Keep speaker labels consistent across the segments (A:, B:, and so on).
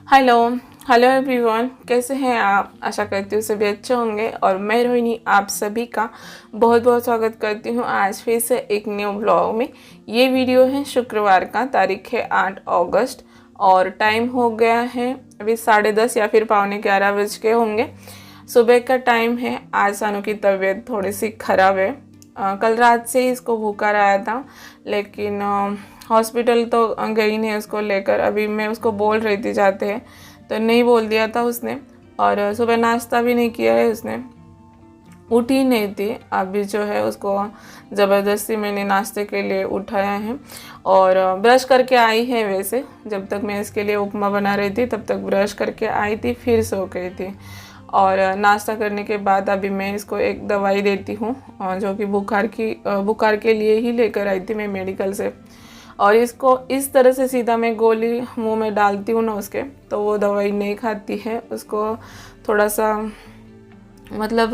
A: Hello hello everyone, कैसे हैं आप। आशा करती हूँ सभी अच्छे होंगे और मैं रोहिणी आप सभी का बहुत बहुत स्वागत करती हूँ आज फिर से एक न्यू ब्लॉग में। ये वीडियो है शुक्रवार का, तारीख है 8 अगस्त और टाइम हो गया है अभी 10:30 या फिर 11:45 बज के होंगे। सुबह का टाइम है। आज सानू की तबीयत थोड़ी सी ख़राब है। कल रात से ही इसको बुखार आया था, लेकिन हॉस्पिटल तो गई नहीं उसको लेकर। अभी मैं उसको बोल रही थी जाते हैं, तो नहीं बोल दिया था उसने। और सुबह नाश्ता भी नहीं किया है उसने, उठी नहीं थी। अभी जो है उसको ज़बरदस्ती मैंने नाश्ते के लिए उठाया है और ब्रश करके आई है। वैसे जब तक मैं इसके लिए उपमा बना रही थी तब तक ब्रश करके आई थी, फिर सो गई थी। और नाश्ता करने के बाद अभी मैं इसको एक दवाई देती हूँ जो कि बुखार के लिए ही लेकर आई थी मैं मेडिकल से। और इसको इस तरह से सीधा मैं गोली मुंह में डालती हूँ ना उसके, तो वो दवाई नहीं खाती है। उसको थोड़ा सा मतलब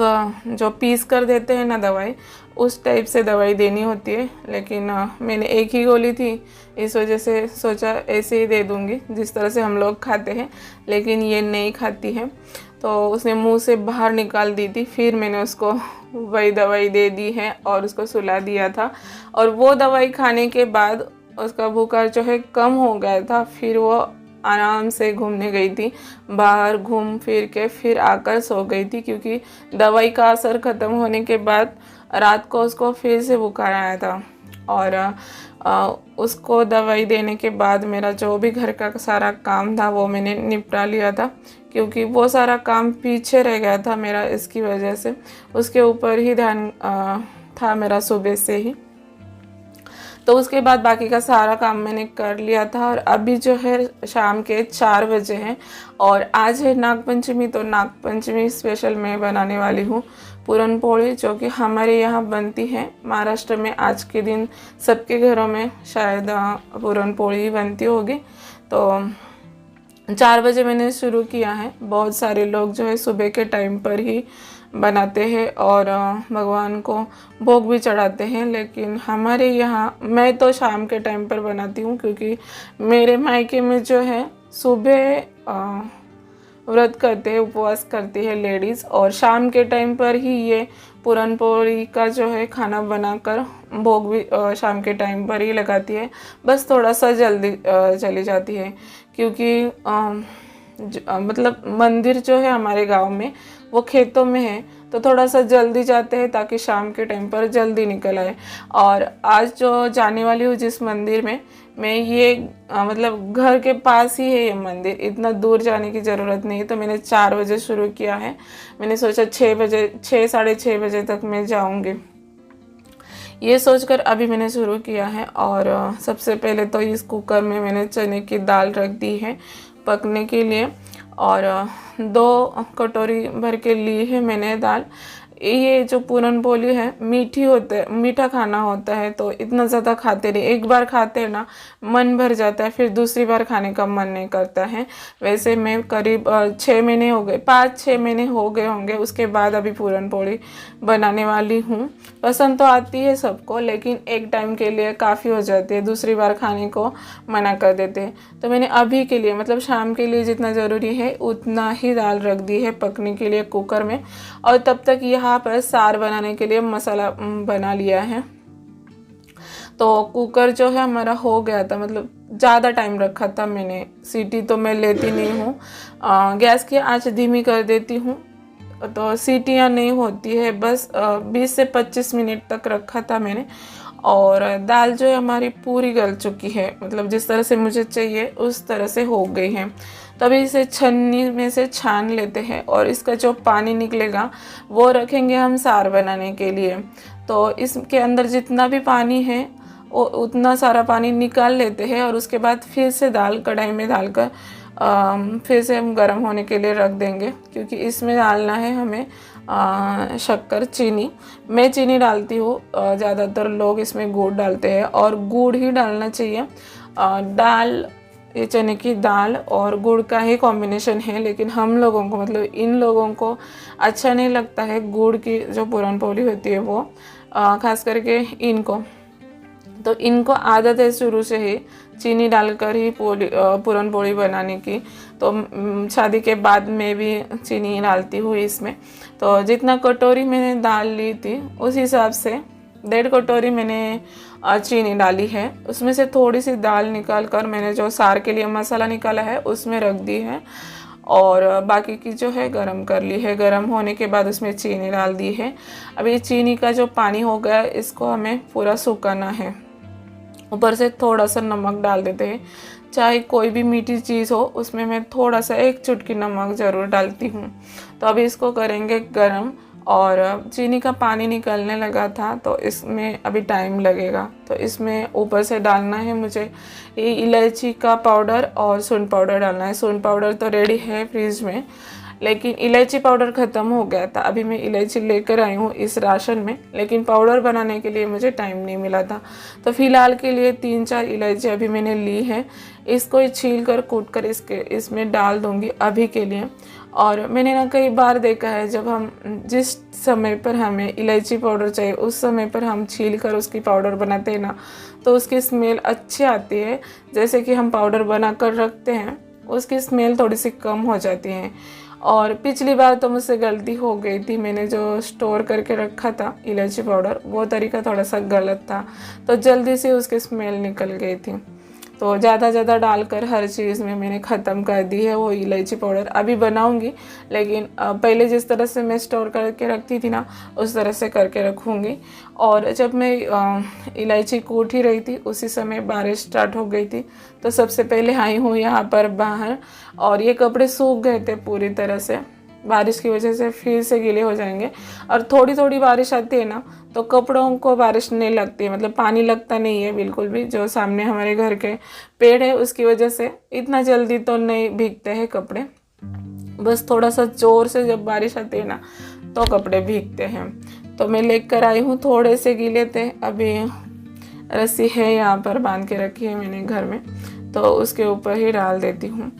A: जो पीस कर देते हैं ना दवाई, उस टाइप से दवाई देनी होती है। लेकिन मैंने एक ही गोली थी, इस वजह से सोचा ऐसे ही दे दूँगी जिस तरह से हम लोग खाते हैं, लेकिन ये नहीं खाती है। तो उसने मुंह से बाहर निकाल दी थी, फिर मैंने उसको वही दवाई दे दी है और उसको सुला दिया था। और वो दवाई खाने के बाद उसका बुखार जो है कम हो गया था। फिर वो आराम से घूमने गई थी, बाहर घूम फिर के फिर आकर सो गई थी, क्योंकि दवाई का असर ख़त्म होने के बाद रात को उसको फिर से बुखार आया था। और उसको दवाई देने के बाद मेरा जो भी घर का सारा काम था वो मैंने निपटा लिया था, क्योंकि वो सारा काम पीछे रह गया था मेरा इसकी वजह से। उसके ऊपर ही ध्यान था मेरा सुबह से ही। तो उसके बाद बाकी का सारा काम मैंने कर लिया था। और अभी जो है शाम के 4 बजे हैं और आज है नागपंचमी। तो नागपंचमी स्पेशल मैं बनाने वाली हूँ पूरन पोली, जो कि हमारे यहाँ बनती है महाराष्ट्र में। आज के दिन सबके घरों में शायद पूरन पोली बनती होगी। तो 4 बजे मैंने शुरू किया है। बहुत सारे लोग जो है सुबह के टाइम पर ही बनाते हैं और भगवान को भोग भी चढ़ाते हैं, लेकिन हमारे यहाँ मैं तो शाम के टाइम पर बनाती हूँ, क्योंकि मेरे मायके में जो है सुबह व्रत करते हैं, उपवास करती है लेडीज़, और शाम के टाइम पर ही ये पूरन पोली का जो है खाना बनाकर भोग भी शाम के टाइम पर ही लगाती है। बस थोड़ा सा जल्दी चली जाती है, क्योंकि मतलब मंदिर जो है हमारे गांव में वो खेतों में है, तो थोड़ा सा जल्दी जाते हैं ताकि शाम के टाइम पर जल्दी निकल आए। और आज जो जाने वाली हूँ जिस मंदिर में मैं, ये मतलब घर के पास ही है ये मंदिर, इतना दूर जाने की ज़रूरत नहीं है। तो मैंने 4 बजे शुरू किया है। मैंने सोचा 6 साढ़े 6 बजे तक मैं जाऊँगी, ये सोचकर अभी मैंने शुरू किया है। और सबसे पहले तो इस कुकर में मैंने चने की दाल रख दी है पकने के लिए, और 2 कटोरी भर के ली है मैंने दाल। ये जो पूरन पोली है मीठा खाना होता है, तो इतना ज़्यादा खाते नहीं। एक बार खाते हैं ना मन भर जाता है, फिर दूसरी बार खाने का मन नहीं करता है। वैसे मैं करीब 6 महीने हो गए, 5-6 महीने हो गए होंगे उसके बाद अभी पूरन पोली बनाने वाली हूँ। पसंद तो आती है सबको, लेकिन एक टाइम के लिए काफ़ी हो जाती है, दूसरी बार खाने को मना कर देते हैं। तो मैंने अभी के लिए मतलब शाम के लिए जितना ज़रूरी है उतना ही दाल रख दी है पकने के लिए कुकर में। और तब तक यहाँ पर सार बनाने के लिए मसाला बना लिया है। तो कुकर जो है हमारा हो गया था, मतलब ज़्यादा टाइम रखा था मैंने। सीटी तो मैं लेती नहीं हूँ, गैस की आंच धीमी कर देती हूँ, तो सीटियाँ नहीं होती है। बस 20 से 25 मिनट तक रखा था मैंने। और दाल जो है हमारी पूरी गल चुकी है, मतलब जिस तरह से मुझे चाहिए उस तरह से हो गई है। तभी इसे छन्नी में से छान लेते हैं और इसका जो पानी निकलेगा वो रखेंगे हम सार बनाने के लिए। तो इसके अंदर जितना भी पानी है वो उतना सारा पानी निकाल लेते हैं और उसके बाद फिर से दाल कढ़ाई में डालकर फिर से हम गर्म होने के लिए रख देंगे, क्योंकि इसमें डालना है हमें शक्कर, चीनी। मैं चीनी डालती हूँ, ज़्यादातर लोग इसमें गुड़ डालते हैं और गुड़ ही डालना चाहिए। दाल, ये चने की दाल और गुड़ का ही कॉम्बिनेशन है, लेकिन हम लोगों को मतलब इन लोगों को अच्छा नहीं लगता है गुड़ की जो पूरन पोली होती है वो, खास करके इनको। तो इनको आदत है शुरू से ही चीनी डालकर ही पूरन पोली बनाने की। तो शादी के बाद मैं भी चीनी डालती हूँ इसमें। तो जितना कटोरी मैंने दाल ली थी उस हिसाब से 1.5 कटोरी मैंने चीनी डाली है। उसमें से थोड़ी सी दाल निकाल कर मैंने जो सार के लिए मसाला निकाला है उसमें रख दी है, और बाकी की जो है गरम कर ली है। गरम होने के बाद उसमें चीनी डाल दी है। अब ये चीनी का जो पानी हो गया इसको हमें पूरा सुखाना है। ऊपर से थोड़ा सा नमक डाल देते हैं। चाहे कोई भी मीठी चीज़ हो उसमें मैं थोड़ा सा 1 चुटकी नमक ज़रूर डालती हूँ। तो अभी इसको करेंगे गरम, और चीनी का पानी निकलने लगा था तो इसमें अभी टाइम लगेगा। तो इसमें ऊपर से डालना है मुझे ये इलायची का पाउडर और सूंड पाउडर डालना है। सूंड पाउडर तो रेडी है फ्रिज में, लेकिन इलायची पाउडर ख़त्म हो गया था। अभी मैं इलायची लेकर आई हूँ इस राशन में, लेकिन पाउडर बनाने के लिए मुझे टाइम नहीं मिला था। तो फ़िलहाल के लिए 3-4 इलायची अभी मैंने ली है। इसको छील कर कूट कर इसमें डाल दूँगी अभी के लिए। और मैंने ना कई बार देखा है जब हम जिस समय पर हमें इलायची पाउडर चाहिए उस समय पर हम छील कर उसकी पाउडर बनाते हैं ना, तो उसकी स्मेल अच्छी आती है। जैसे कि हम पाउडर बना कर रखते हैं उसकी स्मेल थोड़ी सी कम हो जाती है। और पिछली बार तो मुझसे गलती हो गई थी, मैंने जो स्टोर करके रखा था इलायची पाउडर वो तरीका थोड़ा सा गलत था, तो जल्दी से उसकी स्मेल निकल गई थी। तो ज़्यादा डालकर हर चीज़ में मैंने ख़त्म कर दी है वो इलायची पाउडर। अभी बनाऊंगी, लेकिन पहले जिस तरह से मैं स्टोर करके रखती थी ना उस तरह से करके रखूँगी। और जब मैं इलायची कूट ही रही थी उसी समय बारिश स्टार्ट हो गई थी। तो सबसे पहले आई हूँ यहाँ पर बाहर, और ये कपड़े सूख गए थे पूरी तरह से। बारिश की वजह से फिर से गीले हो जाएंगे। और थोड़ी थोड़ी बारिश आती है ना तो कपड़ों को बारिश नहीं लगती, मतलब पानी लगता नहीं है बिल्कुल भी। जो सामने हमारे घर के पेड़ है उसकी वजह से इतना जल्दी तो नहीं भीगते हैं कपड़े। बस थोड़ा सा ज़ोर से जब बारिश आती है ना तो कपड़े भीगते हैं। तो मैं लेकर आई हूँ, थोड़े से गीले थे। अभी रस्सी है यहाँ पर बांध के रखी है मैंने घर में, तो उसके ऊपर ही डाल देती हूँ।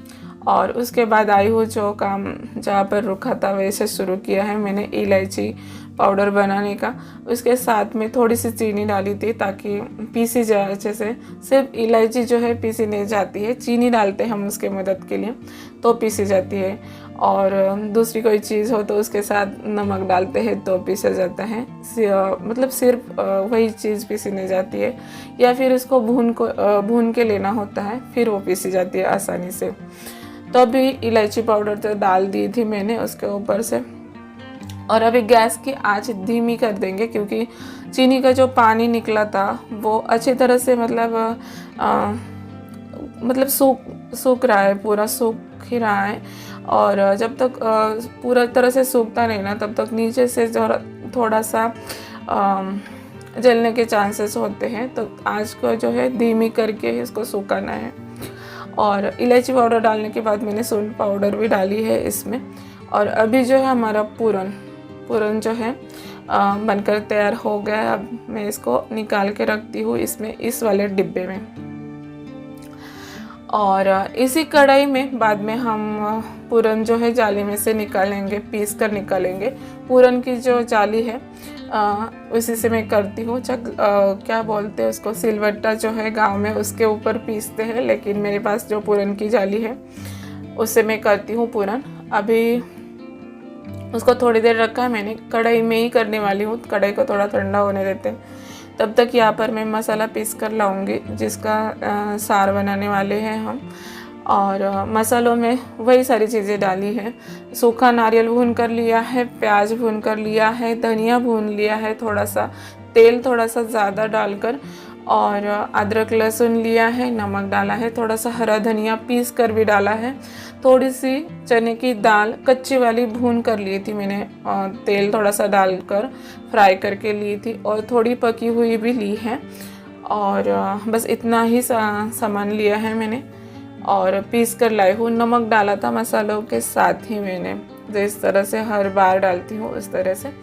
A: और उसके बाद आई हूँ जो काम जहाँ पर रुका था वैसे शुरू किया है मैंने इलायची पाउडर बनाने का। उसके साथ में थोड़ी सी चीनी डाली थी ताकि पीसी जाए अच्छे से। सिर्फ इलायची जो है पीसी नहीं जाती है, चीनी डालते हैं हम उसके मदद के लिए तो पीसी जाती है। और दूसरी कोई चीज़ हो तो उसके साथ नमक डालते हैं तो पीसा जाता है। मतलब सिर्फ वही चीज़ पीसी नहीं जाती है, या फिर उसको भून के लेना होता है फिर वो पीसी जाती है आसानी से। तो अभी इलायची पाउडर तो डाल दी थी मैंने उसके ऊपर से। और अभी गैस की आंच धीमी कर देंगे क्योंकि चीनी का जो पानी निकला था वो अच्छी तरह से मतलब सूख रहा है, पूरा सूख ही रहा है। और जब तक पूरा तरह से सूखता नहीं ना तब तक नीचे से थोड़ा सा जलने के चांसेस होते हैं। तो आंच को जो है धीमी करके इसको सुखाना है। और इलायची पाउडर डालने के बाद मैंने सूंड पाउडर भी डाली है इसमें। और अभी जो है हमारा पूरन जो है बनकर तैयार हो गया है। अब मैं इसको निकाल के रखती हूँ इसमें इस वाले डिब्बे में। और इसी कढ़ाई में बाद में हम पूरन जो है जाली में से निकालेंगे, पीस कर निकालेंगे। पूरन की जो जाली है उसी से मैं करती हूँ। क्या बोलते हैं उसको, सिलवट्टा जो है गांव में उसके ऊपर पीसते हैं, लेकिन मेरे पास जो पूरन की जाली है उससे मैं करती हूँ पूरन। अभी उसको थोड़ी देर रखा है मैंने, कढ़ाई में ही करने वाली हूँ। कढ़ाई को थोड़ा ठंडा होने देते हैं, तब तक यहाँ पर मैं मसाला पीस कर लाऊंगी जिसका सार बनाने वाले हैं हम। और मसालों में वही सारी चीज़ें डाली है। सूखा नारियल भून कर लिया है, प्याज भून कर लिया है, धनिया भून लिया है, थोड़ा सा तेल थोड़ा सा ज़्यादा डालकर, और अदरक लहसुन लिया है, नमक डाला है, थोड़ा सा हरा धनिया पीस कर भी डाला है। थोड़ी सी चने की दाल कच्ची वाली भून कर ली थी मैंने, तेल थोड़ा सा डालकर फ्राई करके ली थी, और थोड़ी पकी हुई भी ली है। और बस इतना ही सामान लिया है मैंने और पीस कर लाई हूँ। नमक डाला था मसालों के साथ ही मैंने, जो इस तरह से हर बार डालती हूँ उस तरह से।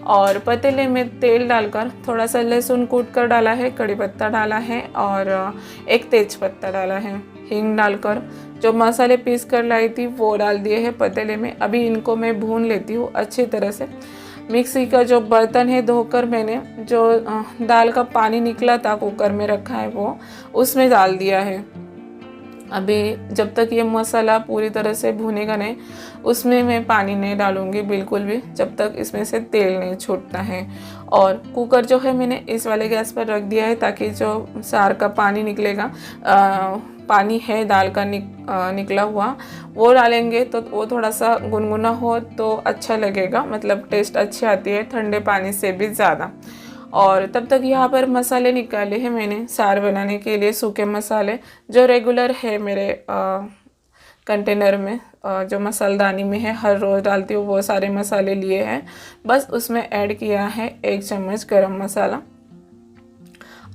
A: और पतीले में तेल डालकर थोड़ा सा लहसुन कूट कर डाला है, कड़ी पत्ता डाला है, और एक तेज पत्ता डाला है। हींग डालकर जो मसाले पीस कर लाई थी वो डाल दिए हैं पतीले में। अभी इनको मैं भून लेती हूँ अच्छी तरह से। मिक्सी का जो बर्तन है धोकर मैंने जो दाल का पानी निकला था कुकर में रखा है वो उसमें डाल दिया है। अभी जब तक ये मसाला पूरी तरह से भुनेगा नहीं उसमें मैं पानी नहीं डालूंगी बिल्कुल भी, जब तक इसमें से तेल नहीं छूटता है। और कुकर जो है मैंने इस वाले गैस पर रख दिया है ताकि जो सार का पानी निकलेगा, पानी है दाल का निकला हुआ वो डालेंगे तो वो थोड़ा सा गुनगुना हो तो अच्छा लगेगा, मतलब टेस्ट अच्छी आती है ठंडे पानी से भी ज़्यादा। और तब तक यहाँ पर मसाले निकाले हैं मैंने सार बनाने के लिए, सूखे मसाले जो रेगुलर है मेरे कंटेनर में, जो मसालदानी में है हर रोज़ डालती हूँ वो सारे मसाले लिए हैं। बस उसमें ऐड किया है 1 चम्मच गरम मसाला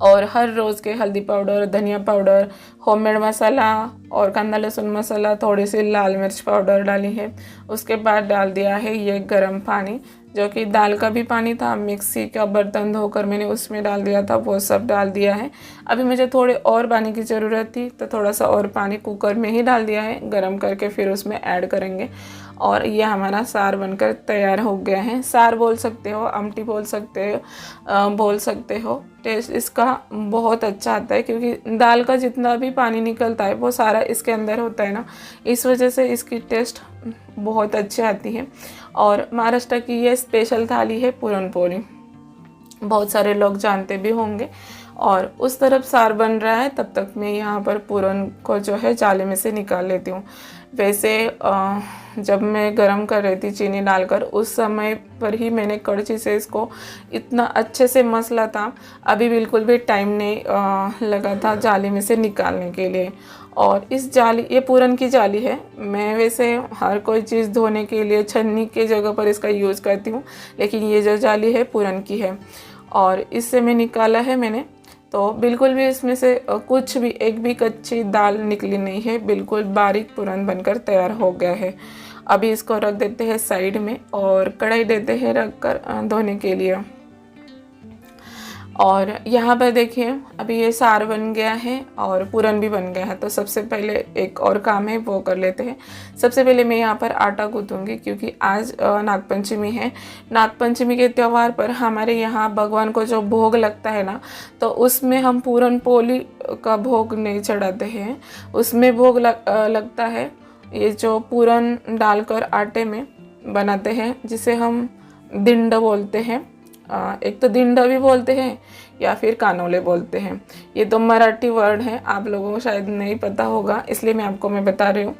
A: और हर रोज़ के हल्दी पाउडर, धनिया पाउडर, होममेड मसाला और कांदा लहसुन मसाला, थोड़ी सी लाल मिर्च पाउडर डाली है। उसके बाद डाल दिया है ये गरम पानी, जो कि दाल का भी पानी था, मिक्सी का बर्तन धोकर मैंने उसमें डाल दिया था, वो सब डाल दिया है। अभी मुझे थोड़े और पानी की ज़रूरत थी तो थोड़ा सा और पानी कुकर में ही डाल दिया है, गरम करके फिर उसमें ऐड करेंगे। और ये हमारा सार बनकर तैयार हो गया है। सार बोल सकते हो, आमटी बोल सकते हो। टेस्ट इसका बहुत अच्छा आता है क्योंकि दाल का जितना भी पानी निकलता है वो सारा इसके अंदर होता है ना, इस वजह से इसकी टेस्ट बहुत अच्छी आती है। और महाराष्ट्र की ये स्पेशल थाली है पुरणपोळी, बहुत सारे लोग जानते भी होंगे। और उस तरफ सार बन रहा है तब तक मैं यहाँ पर पूरन को जो है जाले में से निकाल लेती हूँ। वैसे जब मैं गरम कर रही थी चीनी डालकर उस समय पर ही मैंने कड़छी से इसको इतना अच्छे से मसला था, अभी बिल्कुल भी टाइम नहीं लगा था जाली में से निकालने के लिए। और इस जाली, ये पूरन की जाली है, मैं वैसे हर कोई चीज़ धोने के लिए छन्नी के जगह पर इसका यूज़ करती हूँ, लेकिन ये जो जाली है पूरन की है। और इससे मैं निकाला है मैंने, तो बिल्कुल भी इसमें से कुछ भी एक भी कच्ची दाल निकली नहीं है, बिल्कुल बारीक पूरन बनकर तैयार हो गया है। अभी इसको रख देते हैं साइड में और कढ़ाई देते हैं रख कर धोने के लिए। और यहाँ पर देखिए अभी ये सार बन गया है और पूरन भी बन गया है, तो सबसे पहले एक और काम है वो कर लेते हैं। सबसे पहले मैं यहाँ पर आटा गूँथूँगी क्योंकि आज नागपंचमी है। नागपंचमी के त्यौहार पर हमारे यहाँ भगवान को जो भोग लगता है ना, तो उसमें हम पूरनपोली का भोग नहीं चढ़ाते हैं, उसमें भोग लगता है ये जो पूरन डालकर आटे में बनाते हैं, जिसे हम दिंड बोलते हैं। एक तो दिंडा भी बोलते हैं या फिर कानोले बोलते हैं। ये तो मराठी वर्ड है, आप लोगों को शायद नहीं पता होगा, इसलिए मैं बता रही हूँ।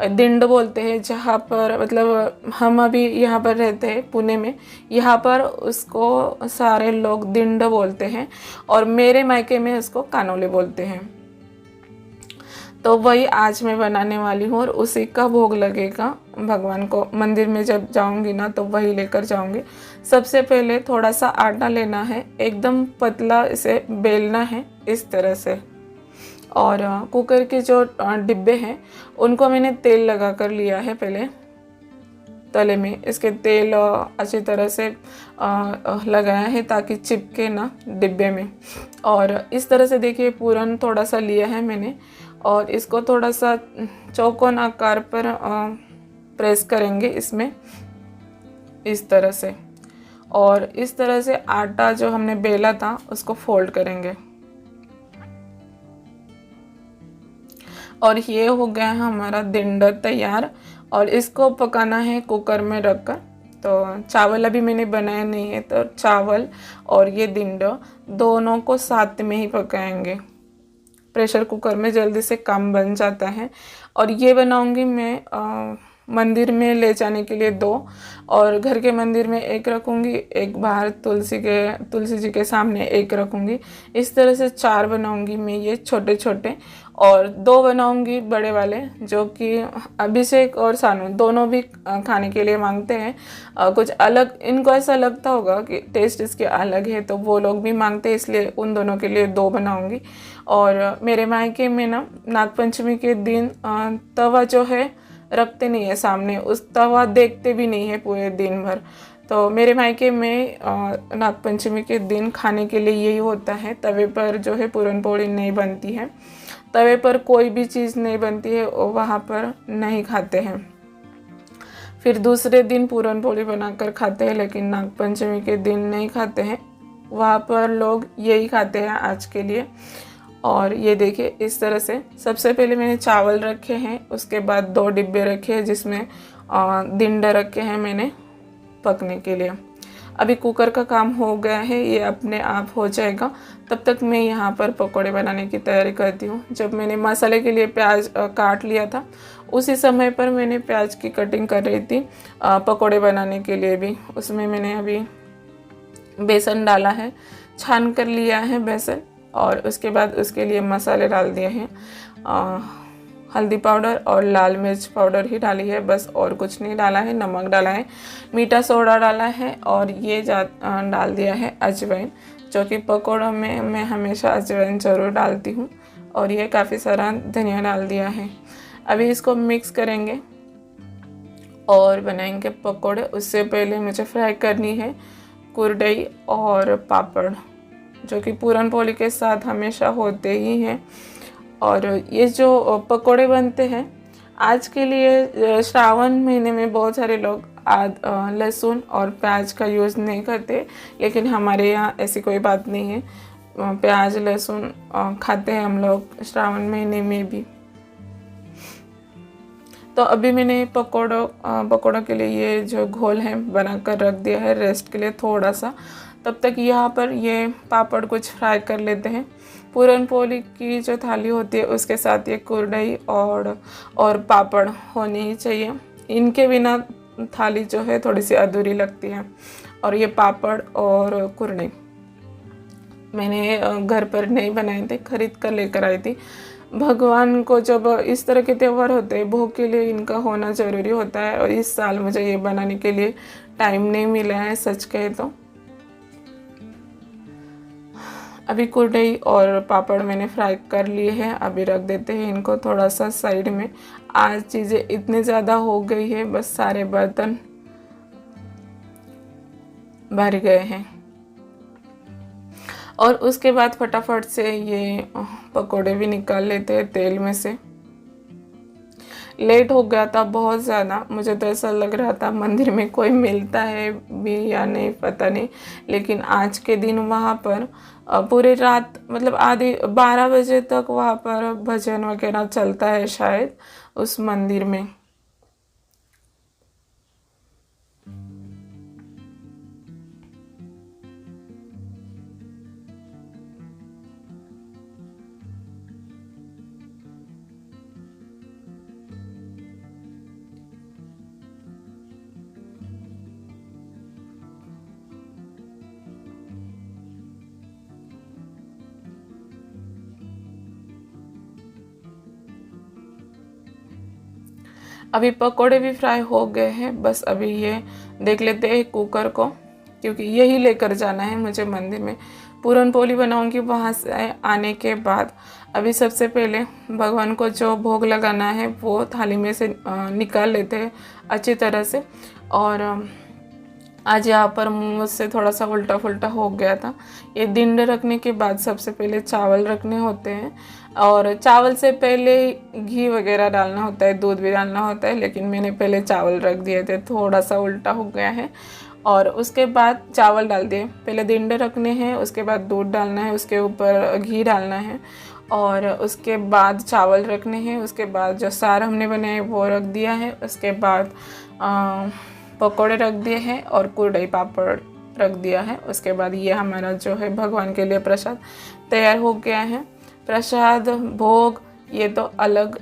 A: दिंड बोलते हैं जहाँ पर, मतलब हम अभी यहाँ पर रहते हैं पुणे में, यहाँ पर उसको सारे लोग दिंड बोलते हैं और मेरे मायके में उसको कानोले बोलते हैं। तो वही आज मैं बनाने वाली हूँ और उसी का भोग लगेगा भगवान को। मंदिर में जब जाऊँगी ना तो वही लेकर जाऊँगी। सबसे पहले थोड़ा सा आटा लेना है, एकदम पतला इसे बेलना है इस तरह से। और कुकर के जो डिब्बे हैं उनको मैंने तेल लगा कर लिया है पहले तले में, इसके तेल अच्छी तरह से लगाया है ताकि चिपके ना डिब्बे में। और इस तरह से देखिए पूरन थोड़ा सा लिया है मैंने और इसको थोड़ा सा चौकोन आकार पर प्रेस करेंगे इसमें इस तरह से। और इस तरह से आटा जो हमने बेला था उसको फोल्ड करेंगे। और ये हो गया है हमारा दिंड तैयार और इसको पकाना है कुकर में रखकर। तो चावल अभी मैंने बनाया नहीं है, तो चावल और ये दिंड दोनों को साथ में ही पकाएंगे। प्रेशर कुकर में जल्दी से काम बन जाता है। और ये बनाऊंगी मैं मंदिर में ले जाने के लिए 2 और घर के मंदिर में 1 रखूंगी, एक बाहर तुलसी जी के सामने 1 रखूंगी। इस तरह से 4 बनाऊंगी मैं ये छोटे छोटे, और 2 बनाऊंगी बड़े वाले जो कि अभिषेक और सानू दोनों भी खाने के लिए मांगते हैं। कुछ अलग इनको ऐसा लगता होगा कि टेस्ट इसके अलग है, तो वो लोग भी मांगते हैं, इसलिए उन दोनों के लिए 2 बनाऊंगी। और मेरे मायके में ना नागपंचमी के दिन तवा जो है रखते नहीं है सामने, उस तवा देखते भी नहीं है पूरे दिन भर। तो मेरे मायके में नागपंचमी के दिन खाने के लिए यही होता है, तवे पर जो है पूरनपोली नहीं बनती है, तवे पर कोई भी चीज़ नहीं बनती है, वहाँ पर नहीं खाते हैं। फिर दूसरे दिन पूरन पोली बनाकर खाते हैं, लेकिन नागपंचमी के दिन नहीं खाते हैं। वहाँ पर लोग यही खाते हैं आज के लिए। और ये देखिए इस तरह से सबसे पहले मैंने चावल रखे हैं, उसके बाद 2 डिब्बे रखे हैं जिसमें दिंडे रखे हैं मैंने पकने के लिए। अभी कुकर का काम हो गया है, ये अपने आप हो जाएगा। तब तक मैं यहाँ पर पकोड़े बनाने की तैयारी करती हूँ। जब मैंने मसाले के लिए प्याज काट लिया था, उसी समय पर मैंने प्याज की कटिंग कर रही थी पकोड़े बनाने के लिए भी। उसमें मैंने अभी बेसन डाला है, छान कर लिया है बेसन, और उसके बाद उसके लिए मसाले डाल दिए हैं। हल्दी पाउडर और लाल मिर्च पाउडर ही डाली है बस, और कुछ नहीं डाला है। नमक डाला है, मीठा सोडा डाला है, और ये डाल दिया है अजवाइन, जो कि पकौड़ों में मैं हमेशा अजवाइन ज़रूर डालती हूँ। और ये काफ़ी सारा धनिया डाल दिया है। अभी इसको मिक्स करेंगे और बनाएंगे पकौड़े। उससे पहले मुझे फ्राई करनी है कुरडई और पापड़, जो कि पूरन पोली के साथ हमेशा होते ही हैं। और ये जो पकोड़े बनते हैं आज के लिए, श्रावण महीने में बहुत सारे लोग लहसुन और प्याज का यूज़ नहीं करते, लेकिन हमारे यहाँ ऐसी कोई बात नहीं है। प्याज लहसुन खाते हैं हम लोग श्रावण महीने में भी। तो अभी मैंने पकोड़ों के लिए ये जो घोल है बनाकर रख दिया है रेस्ट के लिए थोड़ा सा। तब तक यहाँ पर ये पापड़ कुछ फ्राई कर लेते हैं। पूरन पोली की जो थाली होती है उसके साथ ये कुरडई और पापड़ होनी ही चाहिए। इनके बिना थाली जो है थोड़ी सी अधूरी लगती है। और ये पापड़ और कुरडई मैंने घर पर नहीं बनाए थे, खरीद कर लेकर आई थी। भगवान को जब इस तरह के त्यौहार होते हैं, भोग के लिए इनका होना ज़रूरी होता है। और इस साल मुझे ये बनाने के लिए टाइम नहीं मिला है, सच कहे तो। अभी कुरडई और पापड़ मैंने फ्राई कर लिए हैं, अभी रख देते हैं इनको थोड़ा सा साइड में। आज चीज़ें इतनी ज़्यादा हो गई है, बस सारे बर्तन भर गए हैं। और उसके बाद फटाफट से ये पकोड़े भी निकाल लेते हैं तेल में से। लेट हो गया था बहुत ज़्यादा, मुझे तो ऐसा लग रहा था मंदिर में कोई मिलता है भी या नहीं पता नहीं। लेकिन आज के दिन वहाँ पर पूरी रात, मतलब आधी 12 बजे तक वहाँ पर भजन वगैरह चलता है शायद उस मंदिर में। अभी पकोड़े भी फ्राई हो गए हैं, बस अभी ये देख लेते हैं कुकर को, क्योंकि यही लेकर जाना है मुझे मंदिर में। पूरन पोली बनाऊंगी वहाँ से आने के बाद। अभी सबसे पहले भगवान को जो भोग लगाना है वो थाली में से निकाल लेते हैं अच्छी तरह से। और आज यहाँ पर मुझसे थोड़ा सा उल्टा फुल्टा हो गया था। ये दिंडे रखने के बाद सबसे पहले चावल रखने होते हैं, और चावल से पहले घी वगैरह डालना होता है, दूध भी डालना होता है, लेकिन मैंने पहले चावल रख दिए थे, थोड़ा सा उल्टा हो गया है। और उसके बाद चावल डाल दिए। पहले दिंडे रखने हैं, उसके बाद दूध डालना है, उसके ऊपर घी डालना है, और उसके बाद चावल रखने हैं। उसके बाद जो सार हमने बनाए वो रख दिया है। उसके बाद पकोड़े रख दिए हैं और कुरडई पापड़ रख दिया है। उसके बाद ये हमारा जो है भगवान के लिए प्रसाद तैयार हो गया है। प्रसाद भोग ये तो अलग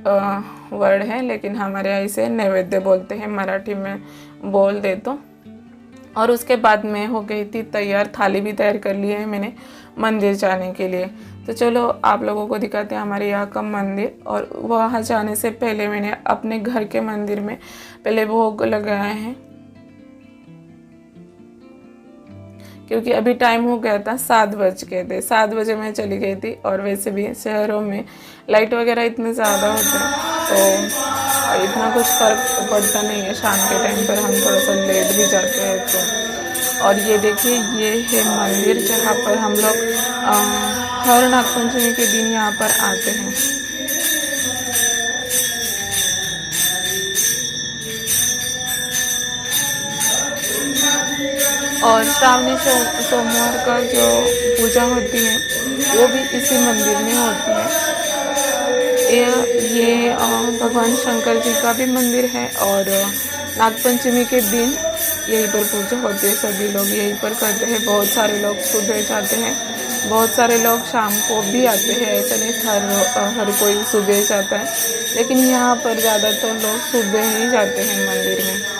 A: वर्ड है, लेकिन हमारे यहाँ इसे नैवेद्य बोलते हैं, मराठी में बोल दे तो। और उसके बाद मैं हो गई थी तैयार, थाली भी तैयार कर ली है मैंने मंदिर जाने के लिए। तो चलो आप लोगों को दिखाते हैं हमारे यहाँ का मंदिर। और वहाँ जाने से पहले मैंने अपने घर के मंदिर में पहले भोग लगाए हैं, क्योंकि अभी टाइम हो गया था, 7 बज गए थे। 7 बजे मैं चली गई थी। और वैसे भी शहरों में लाइट वगैरह इतने ज़्यादा होते हैं तो इतना कुछ फ़र्क पड़ता नहीं है। शाम के टाइम पर हम थोड़ा सा लेट भी जाते हैं तो। और ये देखिए ये है मंदिर जहाँ पर हम लोग हर नागपंचमी के दिन यहाँ पर आते हैं। और श्रावणी सोमवार का जो पूजा होती है वो भी इसी मंदिर में होती है। ये भगवान शंकर जी का भी मंदिर है और नागपंचमी के दिन यहीं पर पूजा होती है। सभी लोग यहीं पर करते हैं। बहुत सारे लोग सुबह जाते हैं, बहुत सारे लोग शाम को भी आते हैं। ऐसा नहीं हर कोई सुबह जाता है, लेकिन यहाँ पर ज़्यादातर लोग सुबह ही जाते हैं मंदिर में।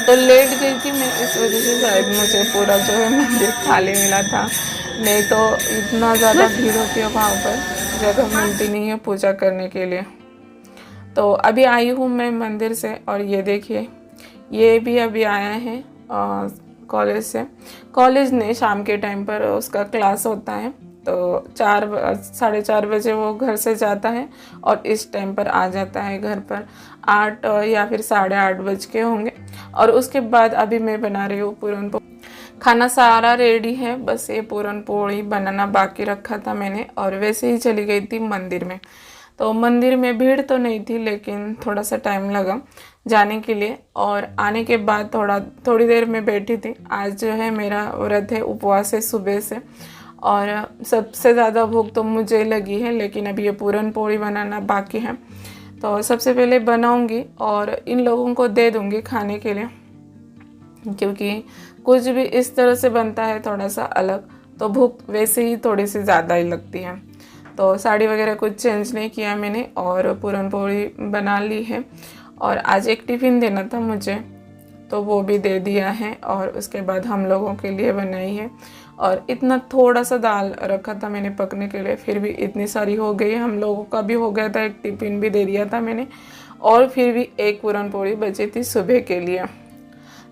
A: तो लेट गई थी मैं, इस वजह से शायद मुझे पूरा जो है मंदिर खाली मिला था, नहीं तो इतना ज़्यादा भीड़ होती है वहाँ पर, जगह मिलती नहीं है पूजा करने के लिए। तो अभी आई हूँ मैं मंदिर से और ये देखिए ये भी अभी आया है कॉलेज से। कॉलेज ने शाम के टाइम पर उसका क्लास होता है, तो 4-4:30 बजे वो घर से जाता है और इस टाइम पर आ जाता है घर पर। 8 या फिर 8:30 बज के होंगे। और उसके बाद अभी मैं बना रही हूँ पूरन पोली। खाना सारा रेडी है, बस ये पूरन पोली बनाना बाकी रखा था मैंने, और वैसे ही चली गई थी मंदिर में। तो मंदिर में भीड़ तो नहीं थी, लेकिन थोड़ा सा टाइम लगा जाने के लिए, और आने के बाद थोड़ी देर में बैठी थी। आज जो है मेरा व्रत है, उपवास है सुबह से, और सबसे ज़्यादा भूख तो मुझे लगी है, लेकिन अभी ये पूरन पोली बनाना बाकी है। तो सबसे पहले बनाऊंगी और इन लोगों को दे दूंगी खाने के लिए, क्योंकि कुछ भी इस तरह से बनता है थोड़ा सा अलग, तो भूख वैसे ही थोड़ी सी ज़्यादा ही लगती है। तो साड़ी वगैरह कुछ चेंज नहीं किया मैंने और पूरन पोली बना ली है। और आज एक टिफ़िन देना था मुझे, तो वो भी दे दिया है, और उसके बाद हम लोगों के लिए बनाई है। और इतना थोड़ा सा दाल रखा था मैंने पकने के लिए, फिर भी इतनी सारी हो गई। हम लोगों का भी हो गया था, एक टिफ़िन भी दे दिया था मैंने, और फिर भी एक पूरन पोली बची थी सुबह के लिए।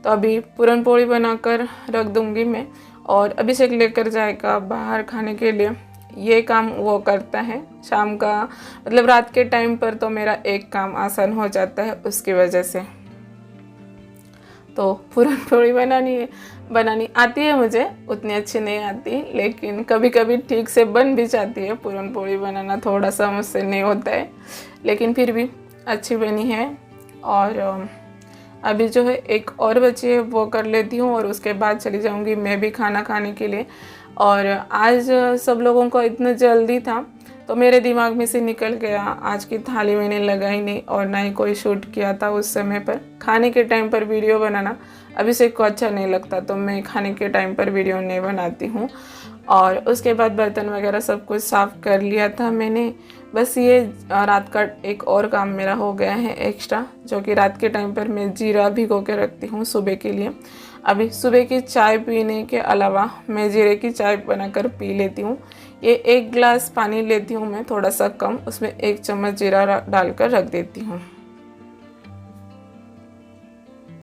A: तो अभी पूरन पोली बनाकर रख दूँगी मैं, और अभिषेक लेकर जाएगा बाहर खाने के लिए। ये काम वो करता है शाम का, मतलब रात के टाइम पर तो मेरा एक काम आसान हो जाता है उसकी वजह से। तो पूरन पोली बनानी आती है मुझे, उतनी अच्छी नहीं आती, लेकिन कभी कभी ठीक से बन भी जाती है। पूरन पोली बनाना थोड़ा सा मुझसे नहीं होता है, लेकिन फिर भी अच्छी बनी है। और अभी जो है एक और बची है, वो कर लेती हूँ, और उसके बाद चली जाऊँगी मैं भी खाना खाने के लिए। और आज सब लोगों को इतना जल्दी था, तो मेरे दिमाग में से निकल गया, आज की थाली मैंने लगाई नहीं और ना ही कोई शूट किया था उस समय पर। खाने के टाइम पर वीडियो बनाना अभिषेक को अच्छा नहीं लगता, तो मैं खाने के टाइम पर वीडियो नहीं बनाती हूँ। और उसके बाद बर्तन वगैरह सब कुछ साफ़ कर लिया था मैंने। बस ये रात का एक और काम मेरा हो गया है एक्स्ट्रा, जो कि रात के टाइम पर मैं जीरा भिगो के रखती हूँ सुबह के लिए। अभी सुबह की चाय पीने के अलावा मैं जीरे की चाय बनाकर पी लेती हूँ। ये 1 गिलास पानी लेती हूँ मैं, थोड़ा सा कम, उसमें 1 चम्मच जीरा डालकर रख देती हूँ।